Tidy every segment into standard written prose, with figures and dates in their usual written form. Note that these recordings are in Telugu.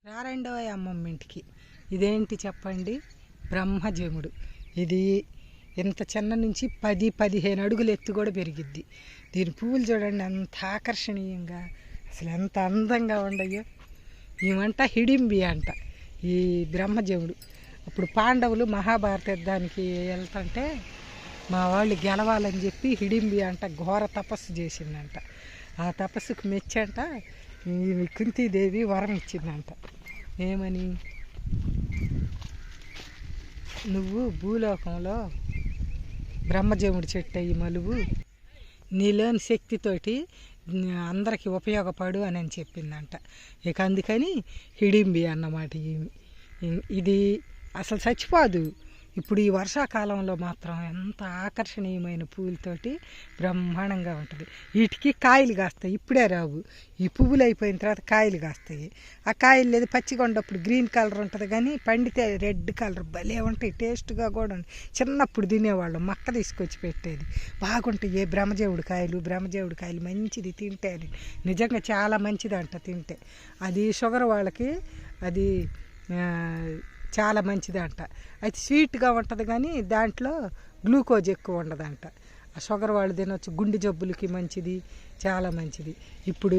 రారెండోయ్ అమ్మమ్మ ఇంటికి. ఇదేంటి చెప్పండి? బ్రహ్మజముడు. ఇది ఇంత చిన్న నుంచి 10-15 అడుగులు ఎత్తు కూడా పెరిగిద్ది. దీని పువ్వులు చూడండి ఎంత ఆకర్షణీయంగా, అసలు ఎంత అందంగా ఉండయో. ఏమంట హిడింబి అంట ఈ బ్రహ్మజముడు. అప్పుడు పాండవులు మహాభారత యుద్ధానికి వెళ్తుంటే మా వాళ్ళు గెలవాలని చెప్పి హిడింబి అంట ఘోర తపస్సు చేసిందంట. ఆ తపస్సుకు మెచ్చంట కుంతీదేవి వరం ఇచ్చిందంట. ఏమని? నువ్వు భూలోకంలో బ్రహ్మజముడి చెట్టు అయ్యి మలువు, నీలోని శక్తితోటి అందరికీ ఉపయోగపడు అని చెప్పిందంట. ఇక అందుకని హిడింబి అన్నమాట. ఇది అసలు చచ్చిపోదు. ఇప్పుడు ఈ వర్షాకాలంలో మాత్రం ఎంత ఆకర్షణీయమైన పూలతోటి బ్రహ్మాండంగా ఉంటుంది. వీటికి కాయలు కాస్తాయి, ఇప్పుడే రావు. ఈ పువ్వులు అయిపోయిన తర్వాత కాయలు కాస్తాయి. ఆ కాయలు లేదు పచ్చిగా ఉండప్పుడు గ్రీన్ కలర్ ఉంటుంది, కానీ పండితే రెడ్ కలర్ భలే ఉంటాయి. టేస్ట్గా కూడా ఉంది. చిన్నప్పుడు తినేవాళ్ళం, మక్క తీసుకొచ్చి పెట్టేది. బాగుంటాయి బ్రహ్మజముడి కాయలు మంచిది తింటే. అది నిజంగా చాలా మంచిది అంట తింటే. అది షుగర్ వాళ్ళకి అది చాలా మంచిది అంట. అయితే స్వీట్గా ఉంటుంది, కానీ దాంట్లో గ్లూకోజ్ ఎక్కువ ఉండదంట. ఆ షుగర్ వాళ్ళు తినొచ్చు, గుండె జబ్బులకి మంచిది, చాలా మంచిది. ఇప్పుడు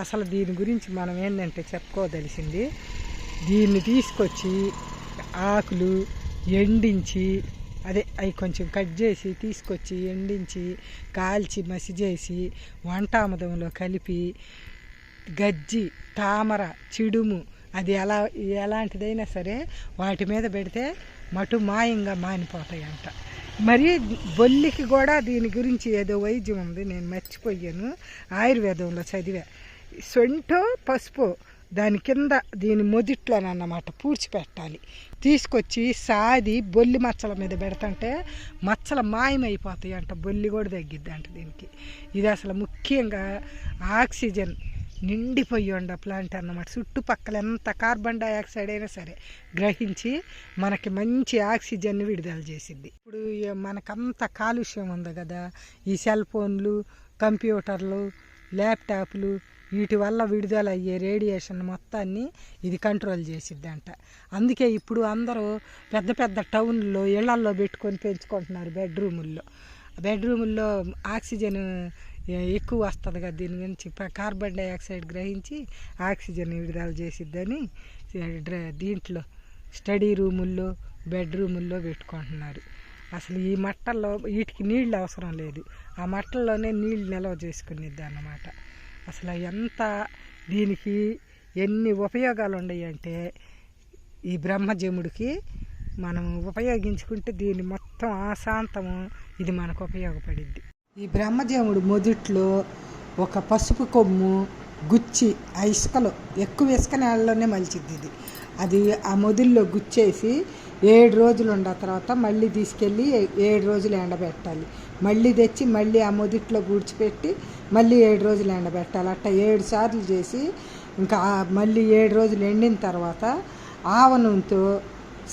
అసలు దీని గురించి మనం ఏంటంటే చెప్పుకోదలిసింది, దీన్ని తీసుకొచ్చి ఆకులు ఎండించి అవి కొంచెం కట్ చేసి తీసుకొచ్చి ఎండించి కాల్చి మసి చేసి వంటామదంలో కలిపి గజ్జి, తామర, చిడుము అది ఎలాంటిదైనా సరే వాటి మీద పెడితే మటు మాయంగా మానిపోతాయంట. మరి బొల్లికి కూడా దీని గురించి ఏదో వైద్యం ఉంది, నేను మర్చిపోయాను. ఆయుర్వేదంలో చదివా. సొంటో పసుపు దాని కింద దీని మొదిట్లోనన్నమాట పూడ్చిపెట్టాలి. తీసుకొచ్చి సాది బొల్లి మచ్చల మీద పెడతంటే మచ్చలు మాయమైపోతాయి అంట. బొల్లి కూడా తగ్గిద్ది అంట దీనికి. ఇది అసలు ముఖ్యంగా ఆక్సిజన్ నిండిపోయి ఉండ ప్లాంట్ అన్నమాట. చుట్టుపక్కల ఎంత కార్బన్ డైఆక్సైడ్ అయినా సరే గ్రహించి మనకి మంచి ఆక్సిజన్ విడుదల చేసిద్ది. ఇప్పుడు మనకంత కాలుష్యం ఉంది కదా, ఈ సెల్ ఫోన్లు, కంప్యూటర్లు, ల్యాప్టాప్లు, వీటి వల్ల విడుదల అయ్యే రేడియేషన్ మొత్తాన్ని ఇది కంట్రోల్ చేసిద్దంట. అందుకే ఇప్పుడు అందరూ పెద్ద పెద్ద టౌన్లో ఇళ్లల్లో పెట్టుకొని పెంచుకుంటున్నారు. బెడ్రూముల్లో ఆక్సిజన్ ఎక్కువ వస్తుంది కదా, దీని గురించి కార్బన్ డైఆక్సైడ్ గ్రహించి ఆక్సిజన్ విడుదల చేసిద్దని దీంట్లో స్టడీ రూముల్లో, బెడ్రూముల్లో పెట్టుకుంటున్నారు. అసలు ఈ మట్టల్లో వీటికి నీళ్ళు అవసరం లేదు, ఆ మట్టల్లోనే నీళ్ళు నిల్వ చేసుకునేది అన్నమాట. అసలు ఎంత దీనికి ఎన్ని ఉపయోగాలు ఉన్నాయి అంటే, ఈ బ్రహ్మజముడికి మనం ఉపయోగించుకుంటే దీన్ని మొత్తం ఆశాంతము ఇది మనకు ఉపయోగపడిద్ది. ఈ బ్రహ్మజముడు మొదట్లో ఒక పసుపు కొమ్ము గుచ్చి ఆ ఇసుకలో ఎక్కువ ఇసుక నేలలోనే మలిచిద్ది ఇది. అది ఆ మొదల్లో గుచ్చేసి 7 రోజులు ఉన్న తర్వాత మళ్ళీ తీసుకెళ్ళి 7 రోజులు ఎండబెట్టాలి. మళ్ళీ తెచ్చి మళ్ళీ ఆ మొదట్లో గుడిచిపెట్టి మళ్ళీ 7 రోజులు ఎండబెట్టాలి. అట్లా 7 సార్లు చేసి ఇంకా మళ్ళీ 7 రోజులు ఎండిన తర్వాత ఆవ నూనెతో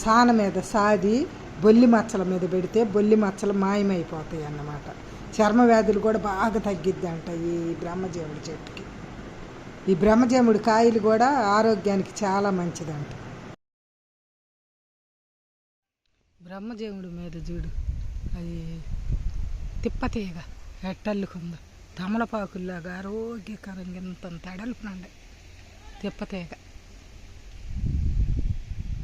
సాన మీద సాది బొల్లి మచ్చల మీద పెడితే బొల్లి మచ్చలు మాయమైపోతాయి అన్నమాట. చర్మ వ్యాధులు కూడా బాగా తగ్గిద్ది అంట ఈ బ్రహ్మజముడి చెట్టుకి. ఈ బ్రహ్మజముడి కాయలు కూడా ఆరోగ్యానికి చాలా మంచిదంట. బ్రహ్మజముడి మీద చూడు, అది తిప్పతీగ ఎట్టల్లుకుందో, తమలపాకుల్లాగా ఆరోగ్యకరంగా ఇంతంత ఎడల్పునండి తిప్పతీగ.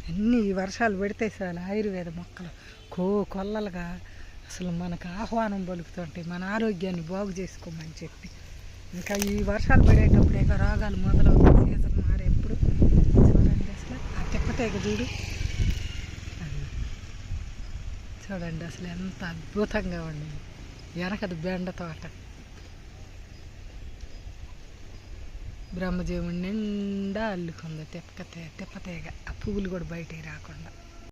అన్నీ ఈ వర్షాలు పెడితే చాలు ఆయుర్వేద మొక్కలు కొల్లలుగా అసలు మనకు ఆహ్వానం పలుకుతుంటాయి, మన ఆరోగ్యాన్ని బాగు చేసుకోమని చెప్పి. ఇంకా ఈ వర్షాలు పడేటప్పుడు ఇక రోగాలు మొదలవుతాయి, సీజన్ మారేప్పుడు. చూడండి అసలు ఆ తిప్పతీగ చూడండి అసలు ఎంత అద్భుతంగా ఉండేది. వెనకది బెండ తోట. బ్రహ్మజముడి నిండా అల్లుకుంది తిప్పతీగ. ఆ పువ్వులు కూడా బయటికి రాకుండా.